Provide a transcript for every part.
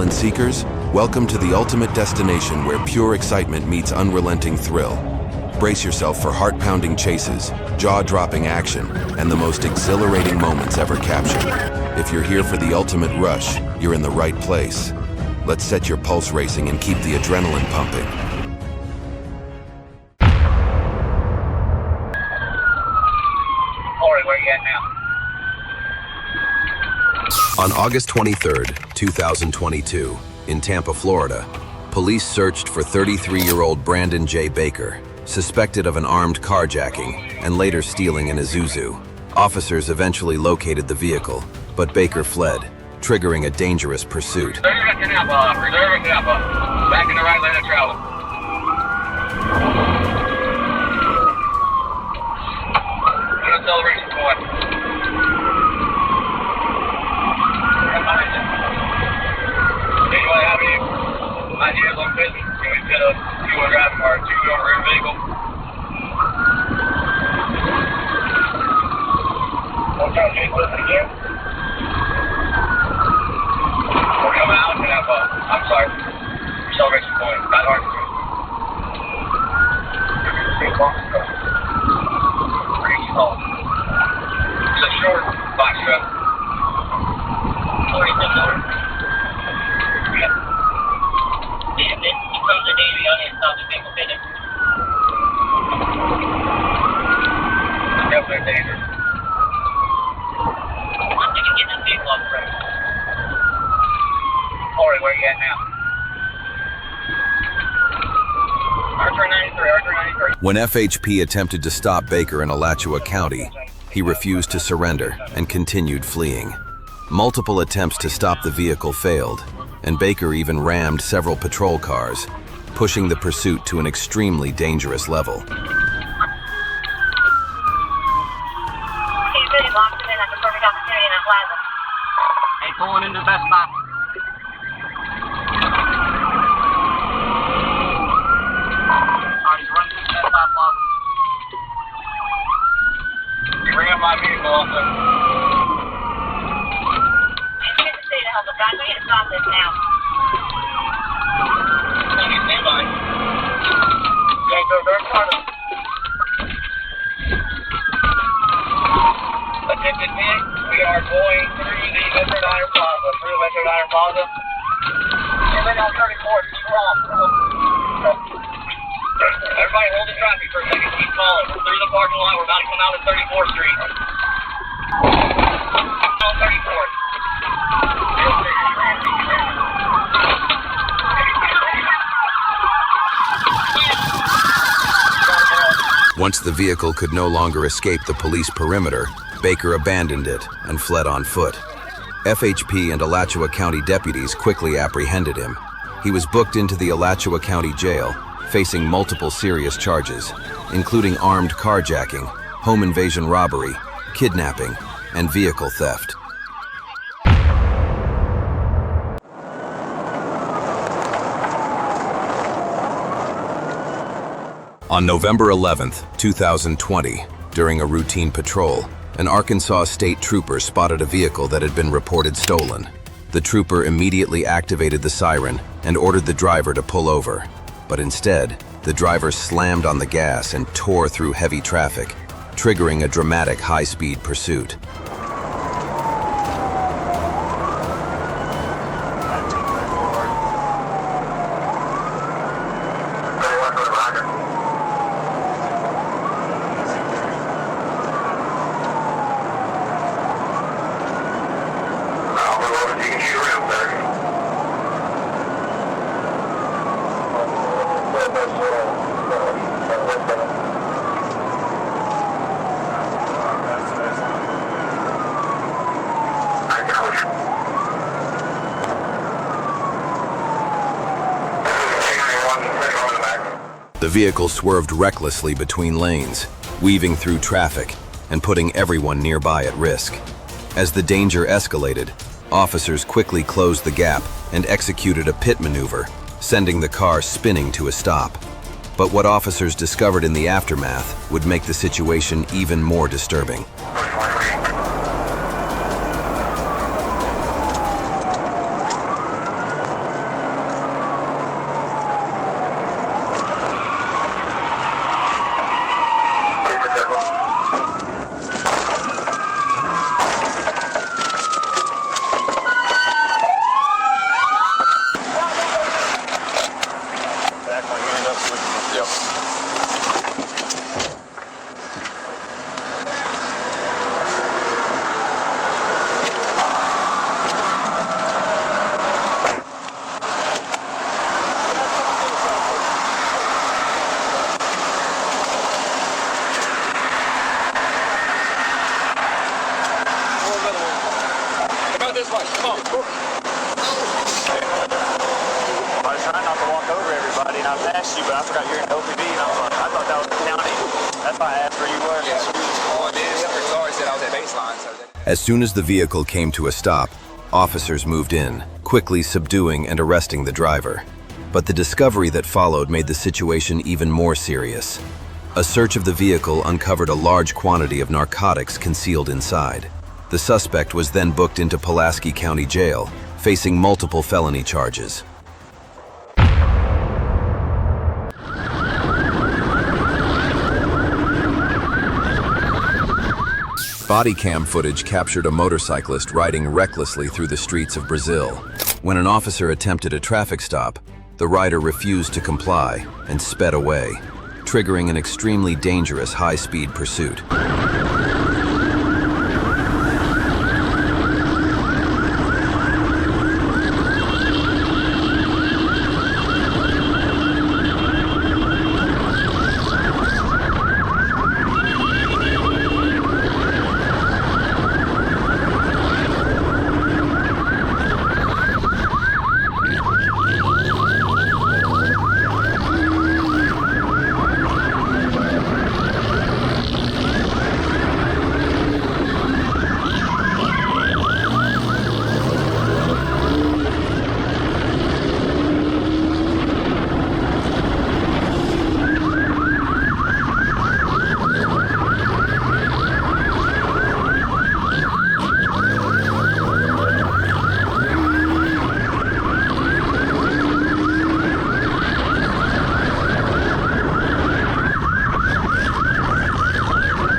adrenaline seekers? Welcome to the ultimate destination where pure excitement meets unrelenting thrill. Brace yourself for heart-pounding chases, jaw-dropping action, and the most exhilarating moments ever captured. If you're here for the ultimate rush, you're in the right place. Let's set your pulse racing and keep the adrenaline pumping. Corey, where you at now? On August 23rd, 2022, in Tampa, Florida, police searched for 33-year-old Brandon J. Baker, suspected of an armed carjacking and later stealing an Isuzu. Officers eventually located the vehicle, but Baker fled, triggering a dangerous pursuit. Reserve it up. Back in the right lane of travel. Good acceleration point. Anybody have any ideas on business? Can we get a two-wheel drive or a two-wheel rear vehicle? What kind of vehicle is it again? We're coming out and have I'm sorry, acceleration point, not hard to do. Pretty small. It's a short box truck. 46 over. Yeah. Yeah, this becomes a daily on the stop the vehicle business. Definitely dangerous. I'm going to get this vehicle off the road. Corey, where you at now? R393. When FHP attempted to stop Baker in Alachua County, he refused to surrender and continued fleeing. Multiple attempts to stop the vehicle failed, and Baker even rammed several patrol cars, pushing the pursuit to an extremely dangerous level. He's really locked him in at the perfect opportunity in that plaza. Hey, pulling into the best spot. Bring up my vehicle also. It's good to see the help, guys. We need to stop this now. Thank you, stand by. Okay, go dirt farther. Attention men, we are going through the Metro-Diner Plaza. And then on 34th, keep off. Everybody hold the traffic for a second, keep calling. We're through the parking lot, we're about to come out at 34th Street. On 34th. Once the vehicle could no longer escape the police perimeter, Baker abandoned it and fled on foot. FHP and Alachua County deputies quickly apprehended him. He was booked into the Alachua County Jail, facing multiple serious charges, including armed carjacking, home invasion robbery, kidnapping, and vehicle theft. On November 11th, 2020, during a routine patrol, an Arkansas state trooper spotted a vehicle that had been reported stolen. The trooper immediately activated the siren and ordered the driver to pull over. But instead, the driver slammed on the gas and tore through heavy traffic, triggering a dramatic high-speed pursuit. The vehicle swerved recklessly between lanes, weaving through traffic and putting everyone nearby at risk. As the danger escalated, officers quickly closed the gap and executed a pit maneuver, sending the car spinning to a stop. But what officers discovered in the aftermath would make the situation even more disturbing. this way. Come on. I was trying not to walk over everybody, and I passed you, but I forgot you're in OPD, and I was like, I thought that was the county. That's why I asked where you were. Yeah, so we was calling this. Sorry, said I was at baseline. So As soon as the vehicle came to a stop, officers moved in, quickly subduing and arresting the driver. But the discovery that followed made the situation even more serious. A search of the vehicle uncovered a large quantity of narcotics concealed inside. The suspect was then booked into Pulaski County Jail, facing multiple felony charges. Body cam footage captured a motorcyclist riding recklessly through the streets of Brazil. When an officer attempted a traffic stop, the rider refused to comply and sped away, triggering an extremely dangerous high-speed pursuit.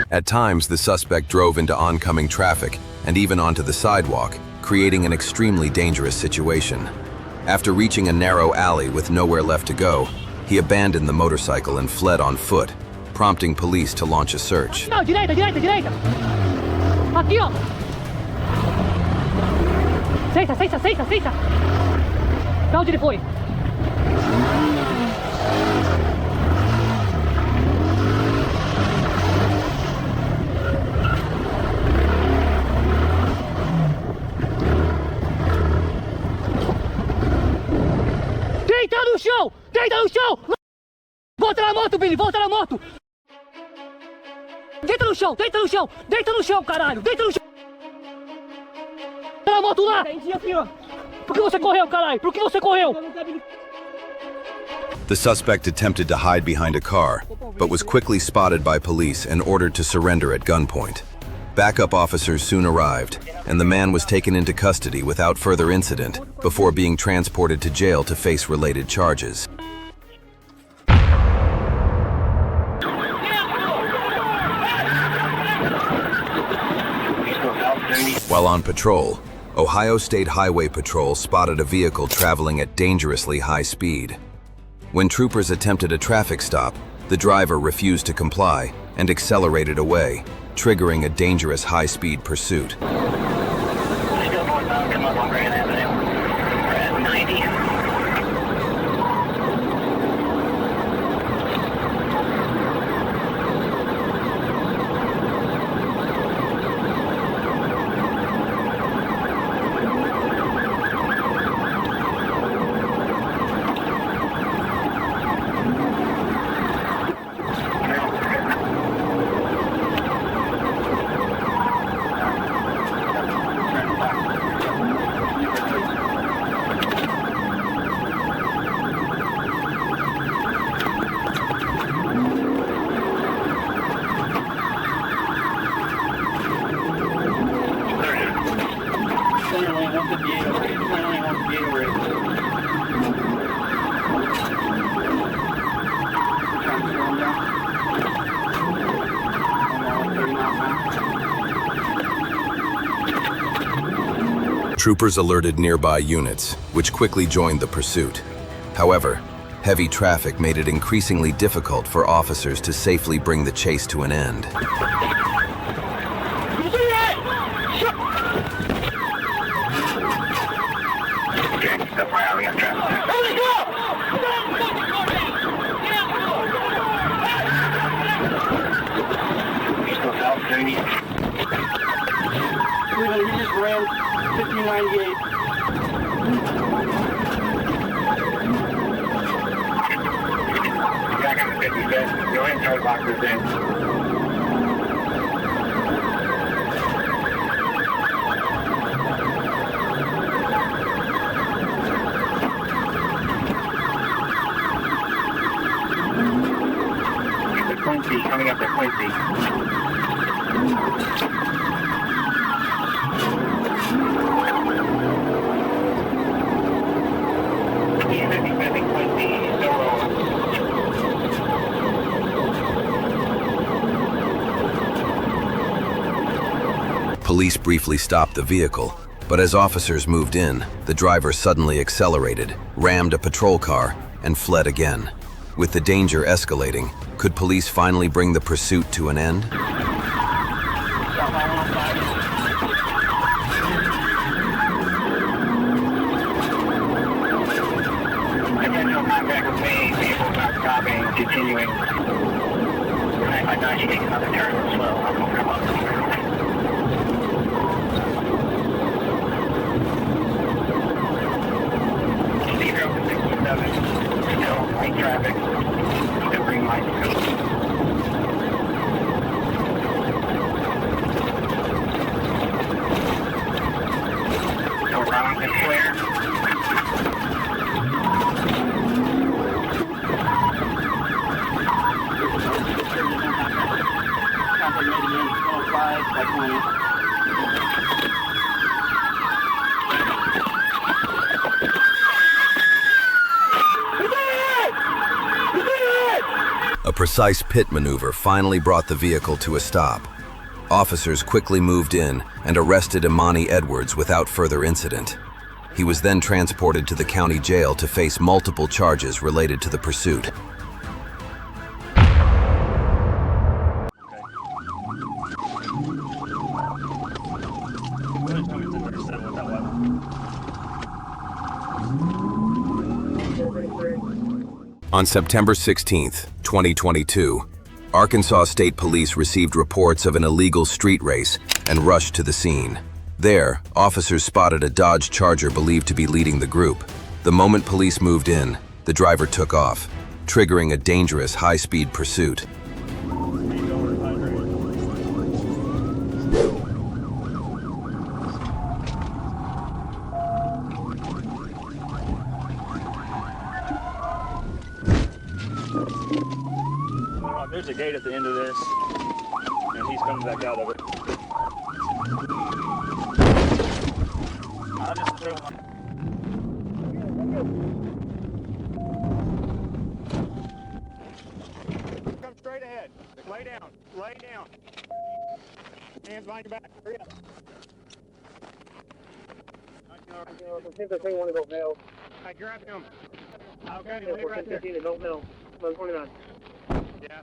At times, the suspect drove into oncoming traffic and even onto the sidewalk, creating an extremely dangerous situation. After reaching a narrow alley with nowhere left to go, he abandoned the motorcycle and fled on foot, prompting police to launch a search. Não, direita, direita, direita! Aqui, ó! Senta, senta, senta, senta! Pra onde ele foi? Deita no chão! Deita no chão! Volta na moto, Billy! Volta na moto! Deita no chão! Deita no chão! Deita no chão, caralho! Deita no chão! Deita na moto lá! Por que você correu, caralho? Por que você correu? The suspect attempted to hide behind a car, but was quickly spotted by police and ordered to surrender at gunpoint. Backup officers soon arrived, and the man was taken into custody without further incident before being transported to jail to face related charges. While on patrol, Ohio State Highway Patrol spotted a vehicle traveling at dangerously high speed. When troopers attempted a traffic stop, the driver refused to comply and accelerated away, triggering a dangerous high-speed pursuit. Still northbound, come up on Grand Avenue. We're at 90. Troopers alerted nearby units, which quickly joined the pursuit. However, heavy traffic made it increasingly difficult for officers to safely bring the chase to an end. 98. Back on the 55th. Go ahead and try to lock this in. Quincy, coming up to Quincy. Police briefly stopped the vehicle, but as officers moved in, the driver suddenly accelerated, rammed a patrol car, and fled again. With the danger escalating, could police finally bring the pursuit to an end? Potential contact with me, vehicle not stopping, continuing. I thought you make another turn slow. I'm going to come up. Still, light traffic, still green light. So Ron is clear. A precise pit maneuver finally brought the vehicle to a stop. Officers quickly moved in and arrested Imani Edwards without further incident. He was then transported to the county jail to face multiple charges related to the pursuit. On September 16, 2022, Arkansas State Police received reports of an illegal street race and rushed to the scene. There, officers spotted a Dodge Charger believed to be leading the group. The moment police moved in, the driver took off, triggering a dangerous high-speed pursuit. There's a gate at the end of this, and he's coming back out of it. I'll just throw one. Come straight ahead. Lay down. Lay down. Hands behind your back. Hurry up. I think the thing want to go mail. I grab him. Okay, right there. Don't mail. 129. Yeah.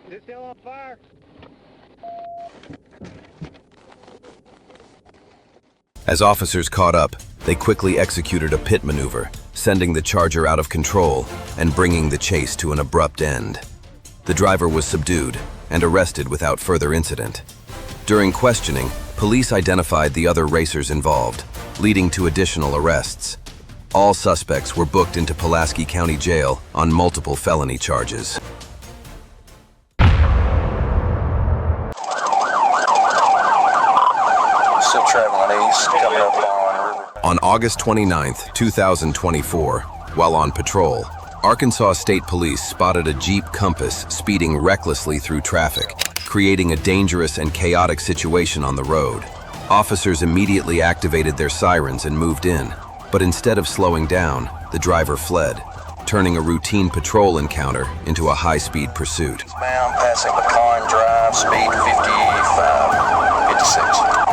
Is it still on fire? As officers caught up, they quickly executed a pit maneuver, sending the Charger out of control and bringing the chase to an abrupt end. The driver was subdued and arrested without further incident. During questioning, police identified the other racers involved, leading to additional arrests. All suspects were booked into Pulaski County Jail on multiple felony charges. Still traveling east, coming up on. On August 29, 2024, while on patrol, Arkansas State Police spotted a Jeep Compass speeding recklessly through traffic, creating a dangerous and chaotic situation on the road. Officers immediately activated their sirens and moved in, but instead of slowing down, the driver fled, turning a routine patrol encounter into a high-speed pursuit. Bound, passing Pecan Drive, speed 55, 56.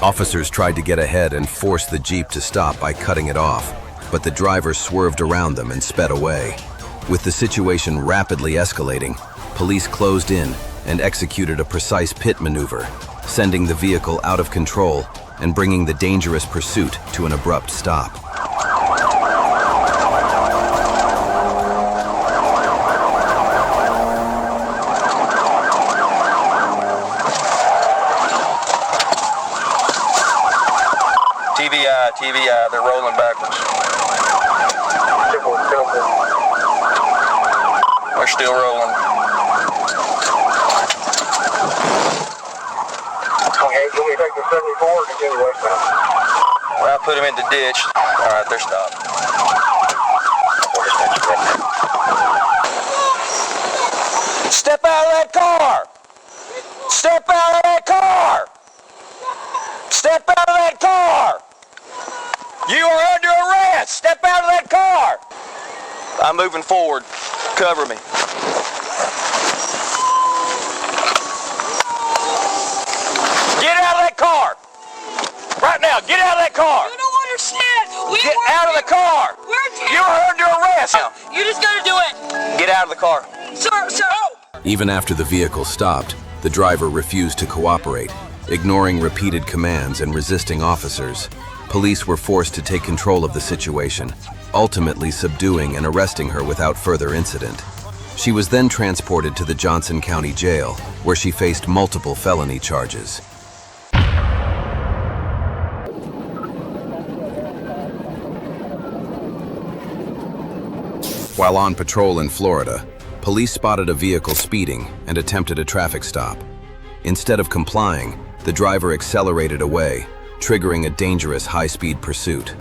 Officers tried to get ahead and force the Jeep to stop by cutting it off, but the driver swerved around them and sped away. With the situation rapidly escalating, police closed in and executed a precise pit maneuver, sending the vehicle out of control and bringing the dangerous pursuit to an abrupt stop. TVI, they're rolling backwards. They're still rolling. Okay, can we take the 74 or continue westbound? Well, I put them in the ditch. All right, they're stopped. Step out of that car! Step out of that car! Step out of that car! You are under arrest! Step out of that car! I'm moving forward. Cover me. Get out of that car! Right now, get out of that car! You don't understand! Get out of the car! You are under arrest! You just gotta do it! Get out of the car. Sir! Even after the vehicle stopped, the driver refused to cooperate, ignoring repeated commands and resisting officers. Police were forced to take control of the situation, ultimately subduing and arresting her without further incident. She was then transported to the Johnson County Jail, where she faced multiple felony charges. While on patrol in Florida, police spotted a vehicle speeding and attempted a traffic stop. Instead of complying, the driver accelerated away, triggering a dangerous high-speed pursuit.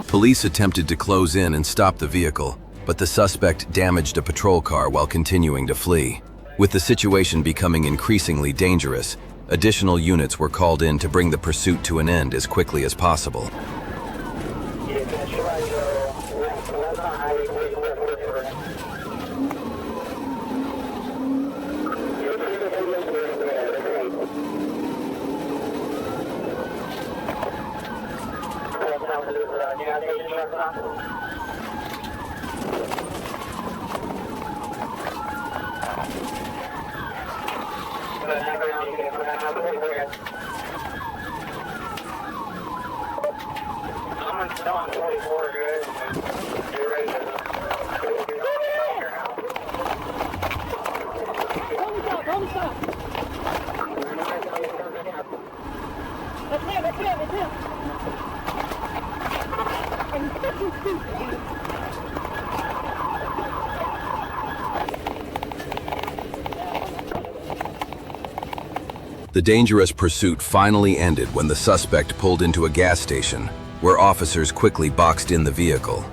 Police attempted to close in and stop the vehicle, but the suspect damaged a patrol car while continuing to flee. With the situation becoming increasingly dangerous, additional units were called in to bring the pursuit to an end as quickly as possible. The dangerous pursuit finally ended when the suspect pulled into a gas station, where officers quickly boxed in the vehicle.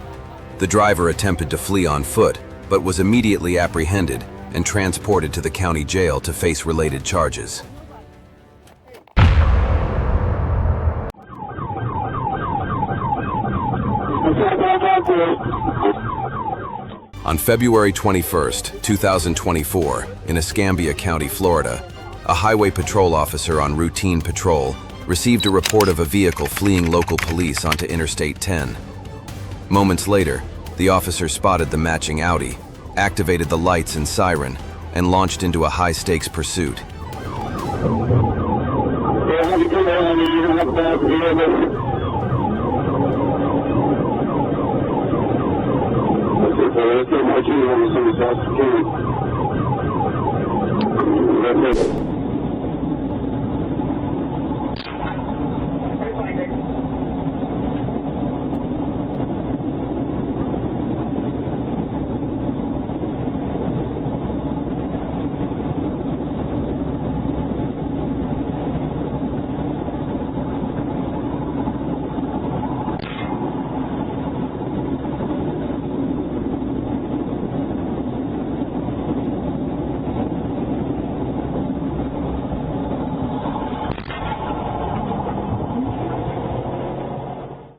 The driver attempted to flee on foot, but was immediately apprehended and transported to the county jail to face related charges. On February 21, 2024, in Escambia County, Florida, a highway patrol officer on routine patrol received a report of a vehicle fleeing local police onto Interstate 10. Moments later, the officer spotted the matching Audi, activated the lights and siren, and launched into a high-stakes pursuit.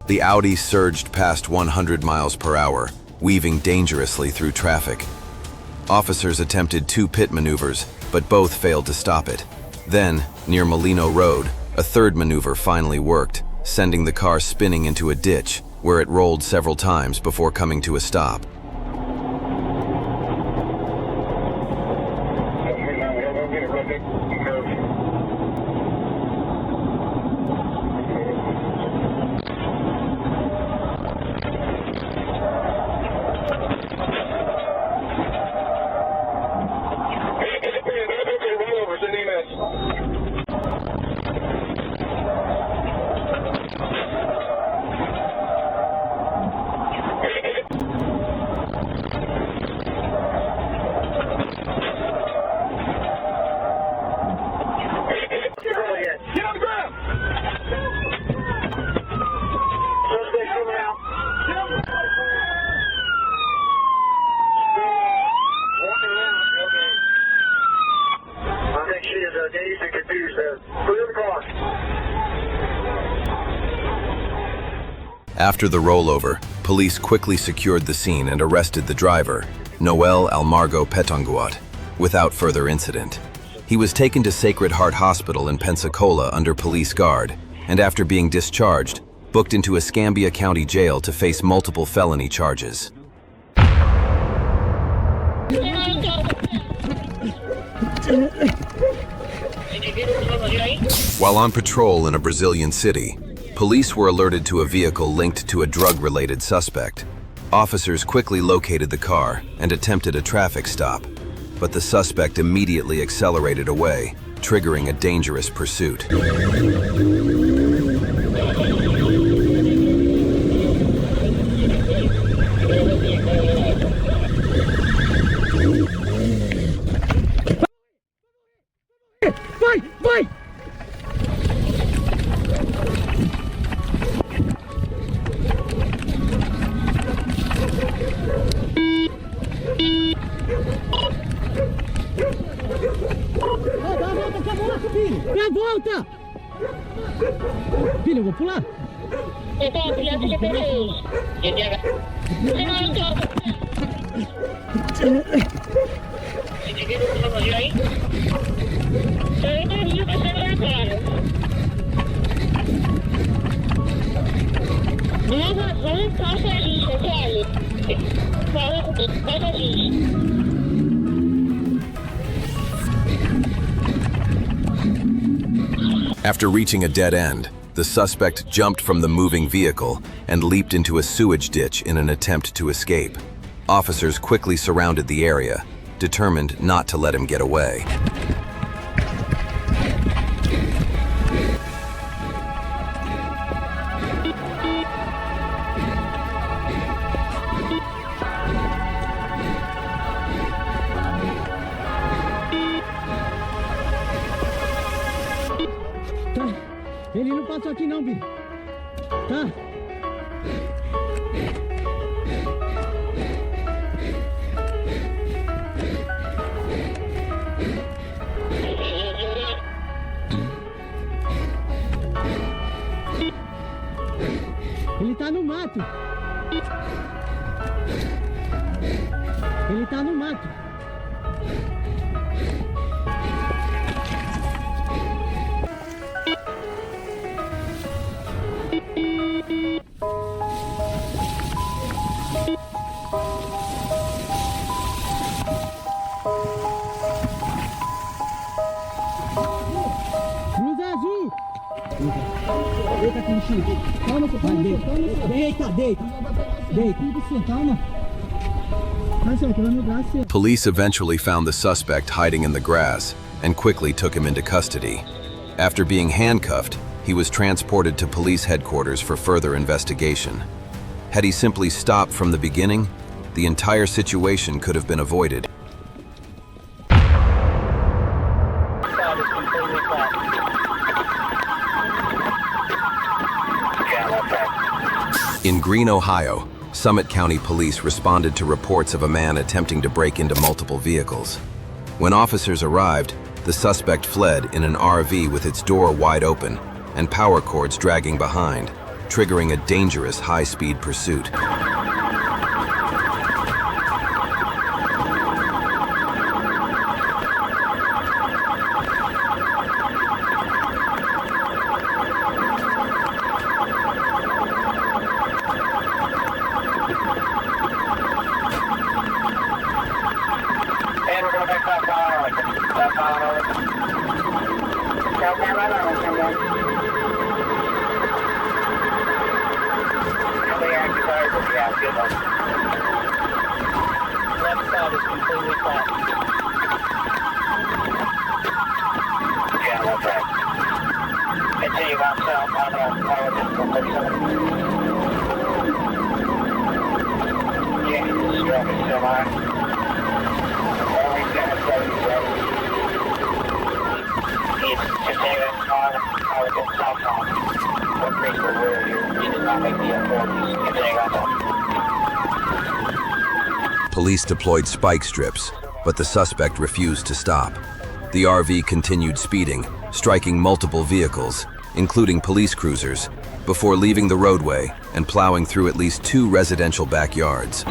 The Audi surged past 100 miles per hour, weaving dangerously through traffic. Officers attempted 2 pit maneuvers, but both failed to stop it. Then, near Molino Road, a third maneuver finally worked, sending the car spinning into a ditch, where it rolled several times before coming to a stop. After the rollover, police quickly secured the scene and arrested the driver, Noel Almargo Petanguat, without further incident. He was taken to Sacred Heart Hospital in Pensacola under police guard, and after being discharged, booked into Escambia County Jail to face multiple felony charges. While on patrol in a Brazilian city, police were alerted to a vehicle linked to a drug-related suspect. Officers quickly located the car and attempted a traffic stop, but the suspect immediately accelerated away, triggering a dangerous pursuit. Vai! Dá a volta! Filho, eu vou pular. After reaching a dead end, the suspect jumped from the moving vehicle and leaped into a sewage ditch in an attempt to escape. Officers quickly surrounded the area, determined not to let him get away. Ele não passou aqui não, Billy. Tá? Ele tá no mato. Ele tá no mato. Deita aqui no chão. Calma, calma. Deita. Deita. Calma. Police eventually found the suspect hiding in the grass and quickly took him into custody. After being handcuffed, he was transported to police headquarters for further investigation. Had he simply stopped from the beginning, the entire situation could have been avoided. In Greene, Ohio, Summit County Police responded to reports of a man attempting to break into multiple vehicles. When officers arrived, the suspect fled in an RV with its door wide open and power cords dragging behind, triggering a dangerous high-speed pursuit. Police deployed spike strips, but the suspect refused to stop. The RV continued speeding, striking multiple vehicles, including police cruisers, before leaving the roadway and plowing through at least 2 residential backyards.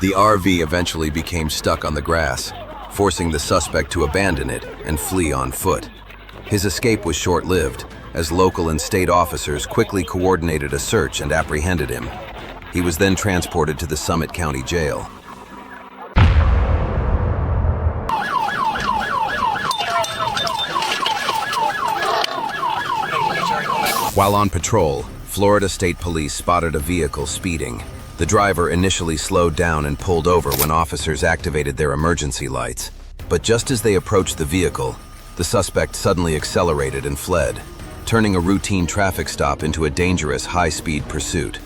The RV eventually became stuck on the grass, forcing the suspect to abandon it and flee on foot. His escape was short-lived, as local and state officers quickly coordinated a search and apprehended him. He was then transported to the Summit County Jail. While on patrol, Florida State Police spotted a vehicle speeding. The driver initially slowed down and pulled over when officers activated their emergency lights. But just as they approached the vehicle, the suspect suddenly accelerated and fled, turning a routine traffic stop into a dangerous high-speed pursuit.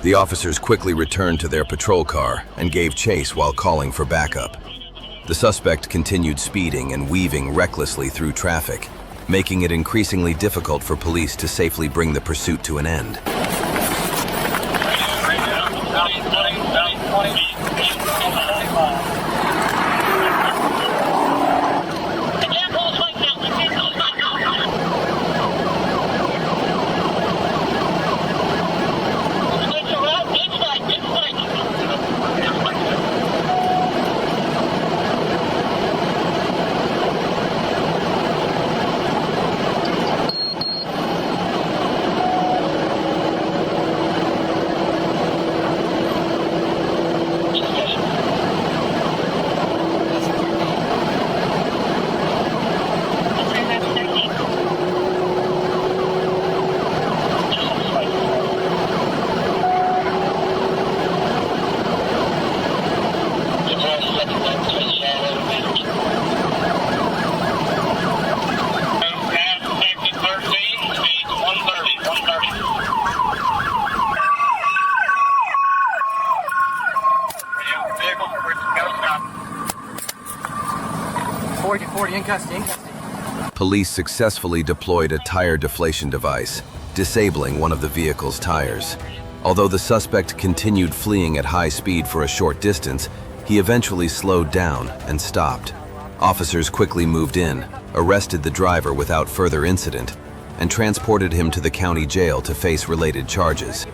The officers quickly returned to their patrol car and gave chase while calling for backup. The suspect continued speeding and weaving recklessly through traffic, making it increasingly difficult for police to safely bring the pursuit to an end. Police successfully deployed a tire deflation device, disabling one of the vehicle's tires. Although the suspect continued fleeing at high speed for a short distance, he eventually slowed down and stopped. Officers quickly moved in, arrested the driver without further incident, and transported him to the county jail to face related charges.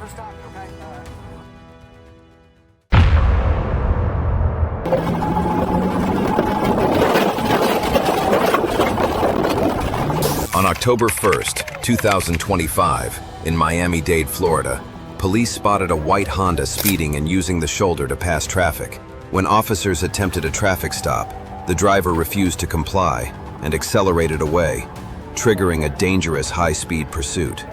On October 1st, 2025, in Miami-Dade, Florida, police spotted a white Honda speeding and using the shoulder to pass traffic. When officers attempted a traffic stop, the driver refused to comply and accelerated away, triggering a dangerous high-speed pursuit.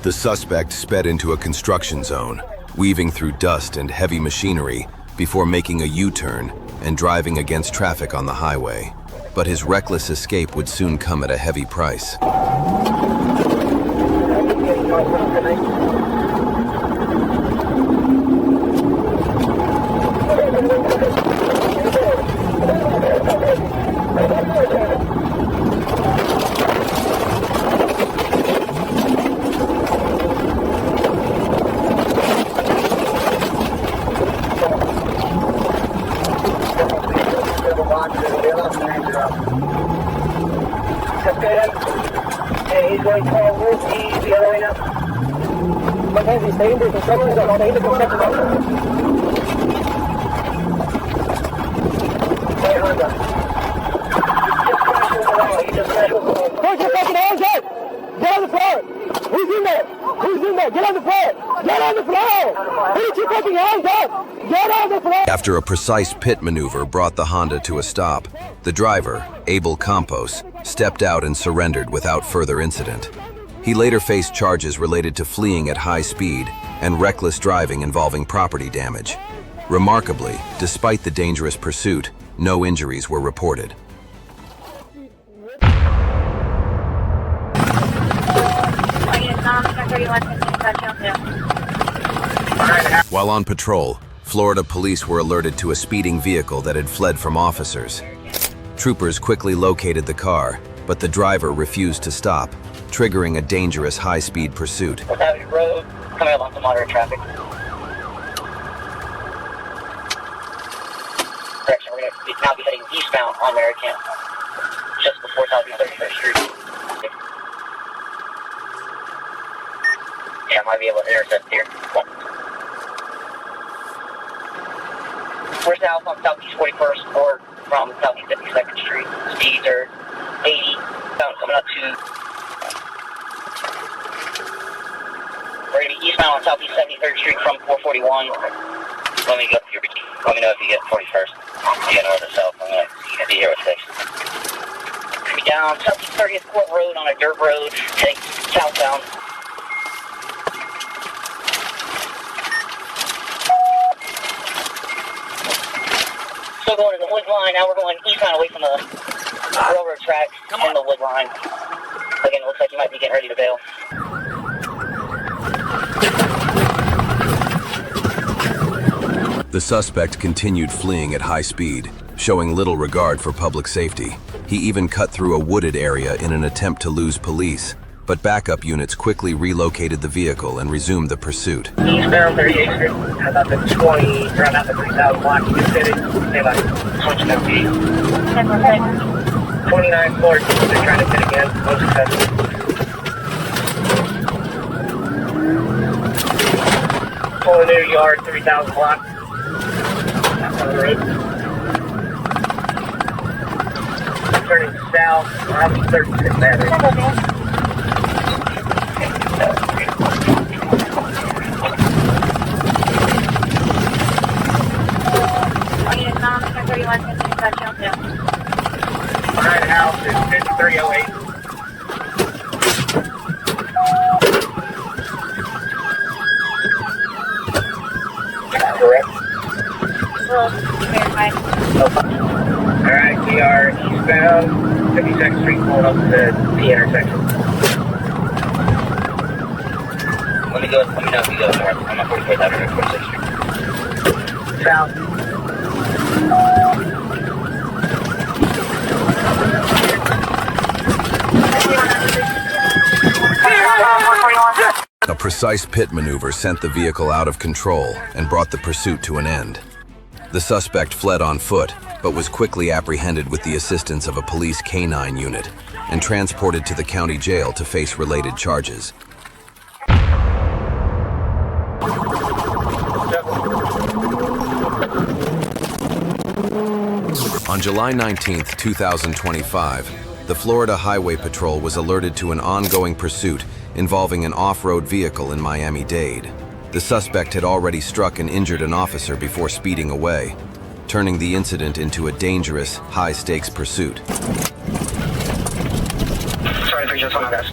The suspect sped into a construction zone, weaving through dust and heavy machinery before making a U-turn and driving against traffic on the highway. But his reckless escape would soon come at a heavy price. He's going to call Wolf the other way up. Mackenzie, stay in the construction zone. Stay in the construction zone. Hey, Honda. Just crashed over the wall. Put your fucking hands up! Get on the floor! Who's in there? Who's in there? Get on the floor! Get on the floor! Put your fucking hands up! Get on the floor! After a precise pit maneuver brought the Honda to a stop, the driver, Abel Campos, stepped out and surrendered without further incident. He later faced charges related to fleeing at high speed and reckless driving involving property damage. Remarkably, despite the dangerous pursuit, no injuries were reported. While on patrol, Florida police were alerted to a speeding vehicle that had fled from officers. Troopers quickly located the car, but the driver refused to stop, triggering a dangerous high-speed pursuit. Savage Road, coming up on some moderate traffic. Correction, we're going to now be heading eastbound on American, just before Southeast 31st Street. Yeah, I might be able to intercept here. We're south on Southeast 41st or from Southeast 52nd Street. Speeds are 80, coming up to... We're going to be eastbound on Southeast 73rd Street from 441. Let me go through. Let me know if you get 41st. Yeah, north or south. I'm going to be here with 6. We're down Southeast 30th Court Road on a dirt road, heading southbound. Still going to the wood line. Now we're going eastbound away from the railroad tracks and the wood line. Again, it looks like you might be getting ready to bail. The suspect continued fleeing at high speed, showing little regard for public safety. He even cut through a wooded area in an attempt to lose police, but backup units quickly relocated the vehicle and resumed the pursuit. Eastbound 38th Street, about the 20, around about the 3,000 block, you fit it, say about 22 feet. 29 floors, they're trying to fit again, no success. Pulling new yard, 3,000 block. That's on the road. Turning south, on 36th Avenue. Behind the house is 5308. Correct. Alright, we are eastbound 52nd Street, pulling up to the T intersection. Let me know if you go north. I'm on 44th Avenue, 46th Street. South. A precise pit maneuver sent the vehicle out of control and brought the pursuit to an end. The suspect fled on foot, but was quickly apprehended with the assistance of a police canine unit and transported to the county jail to face related charges. On July 19, 2025, the Florida Highway Patrol was alerted to an ongoing pursuit involving an off-road vehicle in Miami-Dade. The suspect had already struck and injured an officer before speeding away, turning the incident into a dangerous, high-stakes pursuit. Sorry for just one of us.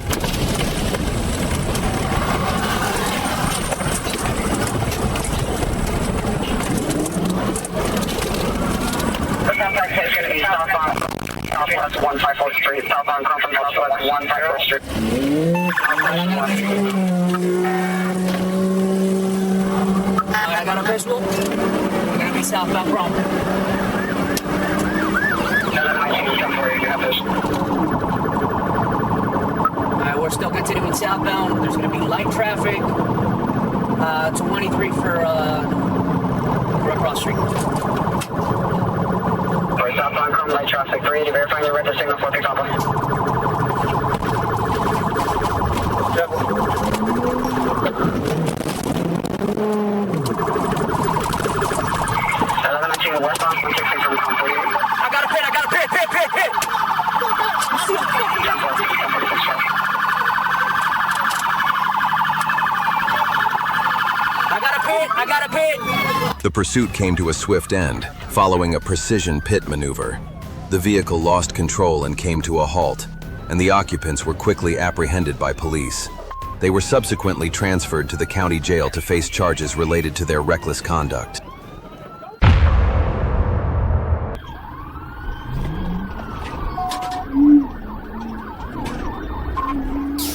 Southwest 154th Street, southbound come from Southwest 154th Street. I got a visual. We're gonna be southbound from. Alright, we're still continuing southbound. There's gonna be light traffic. 23 for across street. Alright, southbound come light traffic 3 to verify your red signal for pickup. 1119 westbound, 160 from complete. I got a pit. I got a pit. The pursuit came to a swift end, following a precision pit maneuver. The vehicle lost control and came to a halt, and the occupants were quickly apprehended by police. They were subsequently transferred to the county jail to face charges related to their reckless conduct.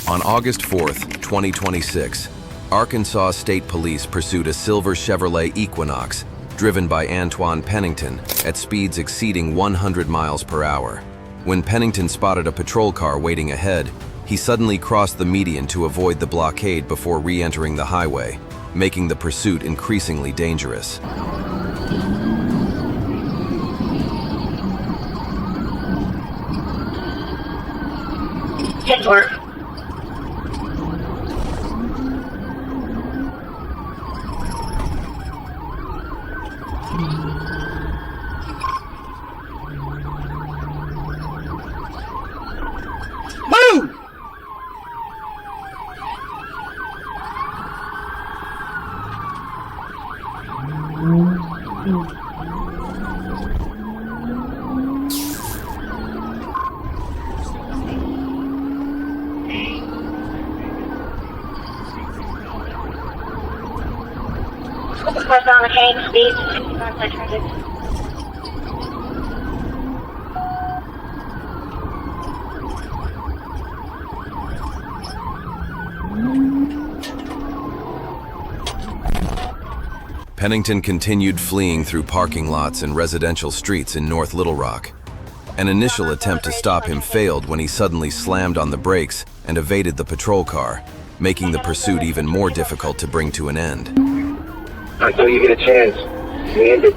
On August 4th, 2026, Arkansas State Police pursued a silver Chevrolet Equinox driven by Antoine Pennington at speeds exceeding 100 miles per hour. When Pennington spotted a patrol car waiting ahead, he suddenly crossed the median to avoid the blockade before re-entering the highway, making the pursuit increasingly dangerous. 10-4. Move! Person on the cane, speed, northside traffic. Pennington continued fleeing through parking lots and residential streets in North Little Rock. An initial attempt to stop him failed when he suddenly slammed on the brakes and evaded the patrol car, making the pursuit even more difficult to bring to an end. Until you get a chance, land it.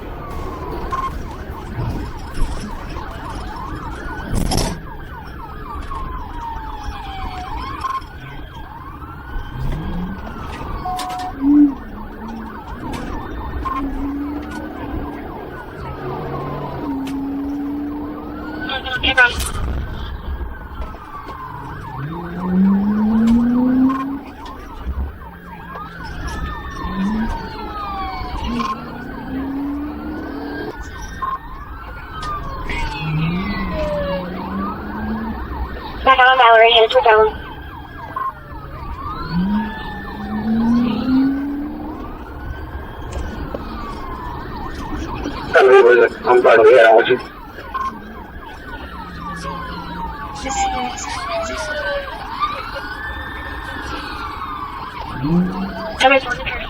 Back on Mallory, headed toward Allen. I'm by the way, I want you. Coming towards the curve.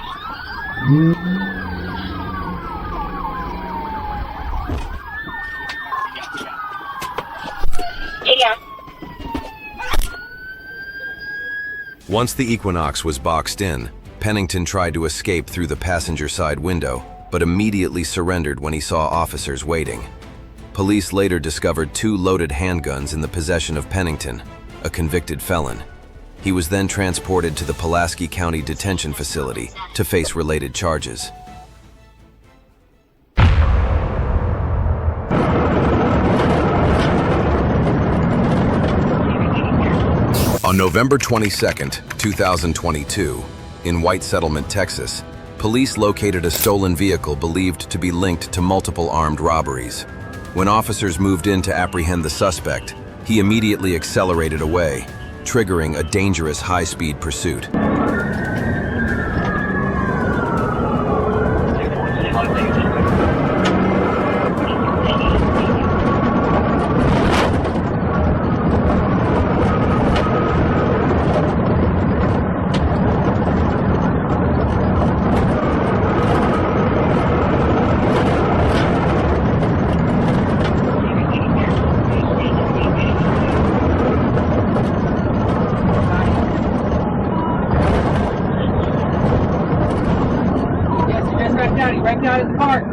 Yeah. Once the Equinox was boxed in, Pennington tried to escape through the passenger side window, but immediately surrendered when he saw officers waiting. Police later discovered 2 loaded handguns in the possession of Pennington, a convicted felon. He was then transported to the Pulaski County Detention Facility to face related charges. On November 22, 2022, in White Settlement, Texas, police located a stolen vehicle believed to be linked to multiple armed robberies. When officers moved in to apprehend the suspect, he immediately accelerated away, triggering a dangerous high-speed pursuit. Right down in the park.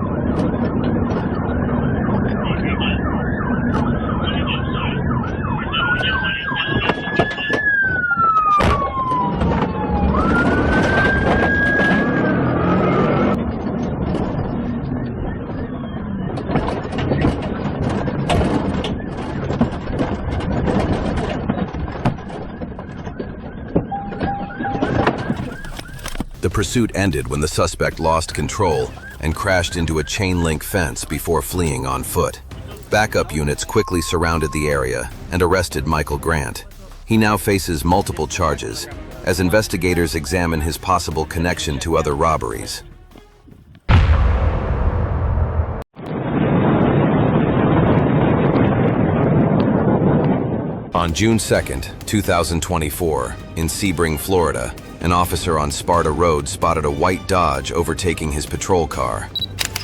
The pursuit ended when the suspect lost control and crashed into a chain-link fence before fleeing on foot. Backup units quickly surrounded the area and arrested Michael Grant. He now faces multiple charges as investigators examine his possible connection to other robberies. On June 2, 2024, in Sebring, Florida, an officer on Sparta Road spotted a white Dodge overtaking his patrol car.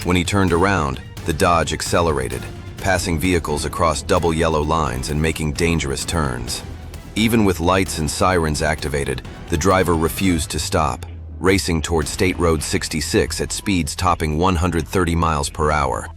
When he turned around, the Dodge accelerated, passing vehicles across double yellow lines and making dangerous turns. Even with lights and sirens activated, the driver refused to stop, racing toward State Road 66 at speeds topping 130 miles per hour.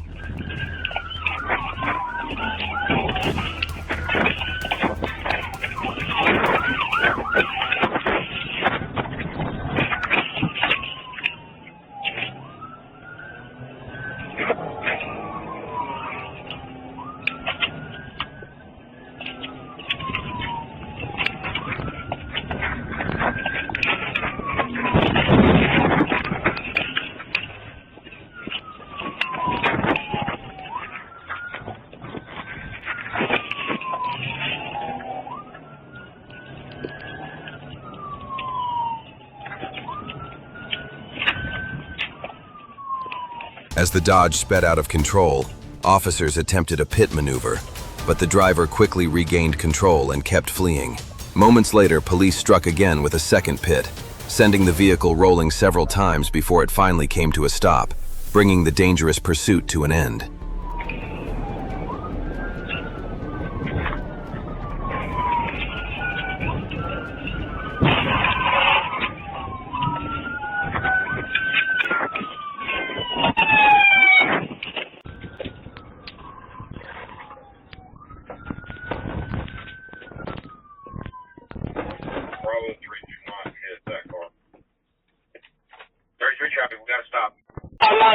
As the Dodge sped out of control, officers attempted a pit maneuver, but the driver quickly regained control and kept fleeing. Moments later, police struck again with a second pit, sending the vehicle rolling several times before it finally came to a stop, bringing the dangerous pursuit to an end.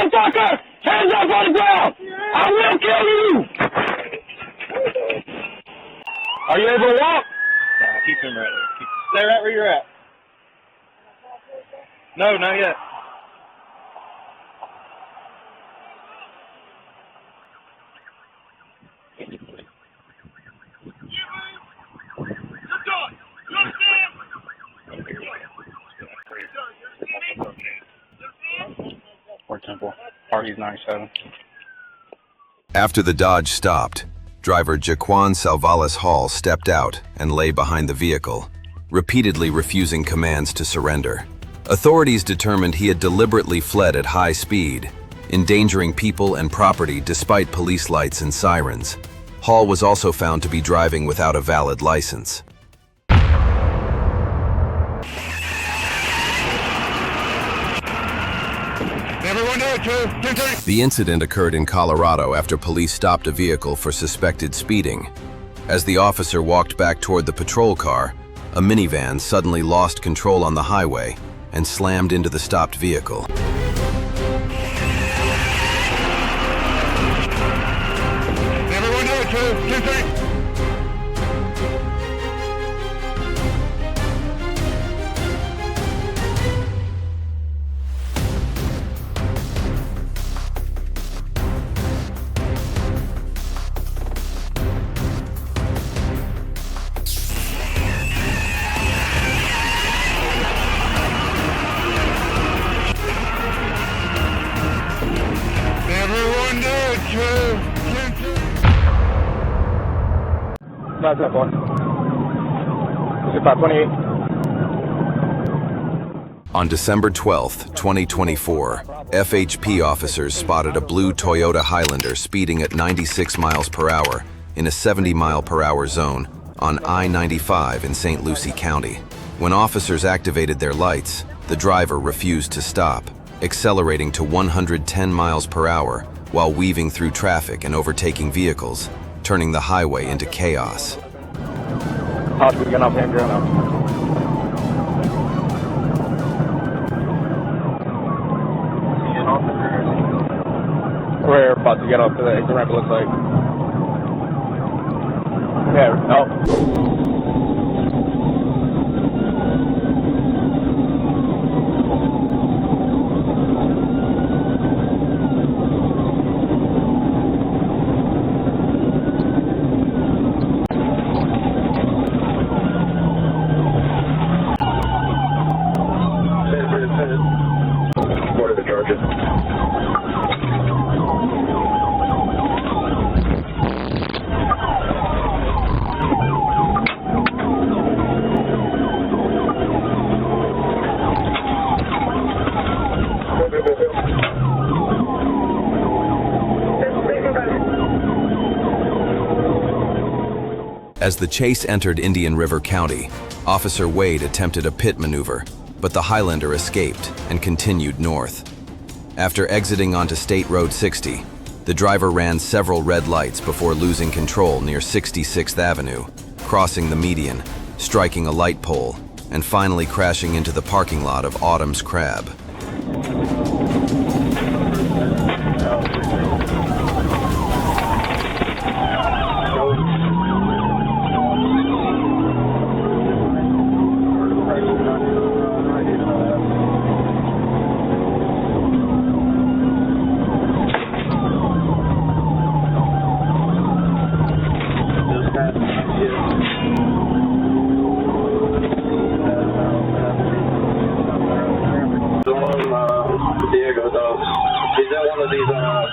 Motherfucker! Hands up on the ground! I will kill you! Are you able to walk? Nah, keep him right there. Stay right where you're at. No, not yet. Temple. Party's 97. After the Dodge stopped, driver Jaquan Salvalis Hall stepped out and lay behind the vehicle, repeatedly refusing commands to surrender. Authorities determined he had deliberately fled at high speed, endangering people and property despite police lights and sirens. Hall was also found to be driving without a valid license. The incident occurred in Colorado after police stopped a vehicle for suspected speeding. As the officer walked back toward the patrol car, a minivan suddenly lost control on the highway and slammed into the stopped vehicle. Everyone know it, 2-3. That's that boy. It's about 28. On December 12, 2024, FHP officers spotted a blue Toyota Highlander speeding at 96 miles per hour in a 70-mile-per-hour zone on I-95 in St. Lucie County. When officers activated their lights, the driver refused to stop, accelerating to 110 miles per hour while weaving through traffic and overtaking vehicles, turning the highway into chaos. Hospital, get off hand, ground up. We're about to get off the exit ramp, it looks like. Yeah, no. As the chase entered Indian River County, Officer Wade attempted a pit maneuver, but the Highlander escaped and continued north. After exiting onto State Road 60, the driver ran several red lights before losing control near 66th Avenue, crossing the median, striking a light pole, and finally crashing into the parking lot of Autumn's Crab. got one of these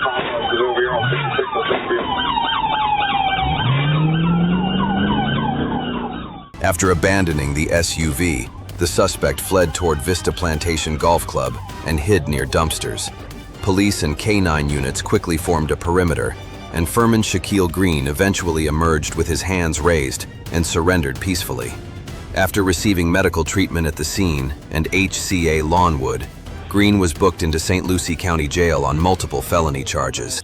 complexes over here on 56 Escambia. After abandoning the SUV, the suspect fled toward Vista Plantation Golf Club and hid near dumpsters. Police and K-9 units quickly formed a perimeter, and Furman Shaquille Green eventually emerged with his hands raised and surrendered peacefully. After receiving medical treatment at the scene and HCA Lawnwood, Green was booked into St. Lucie County Jail on multiple felony charges.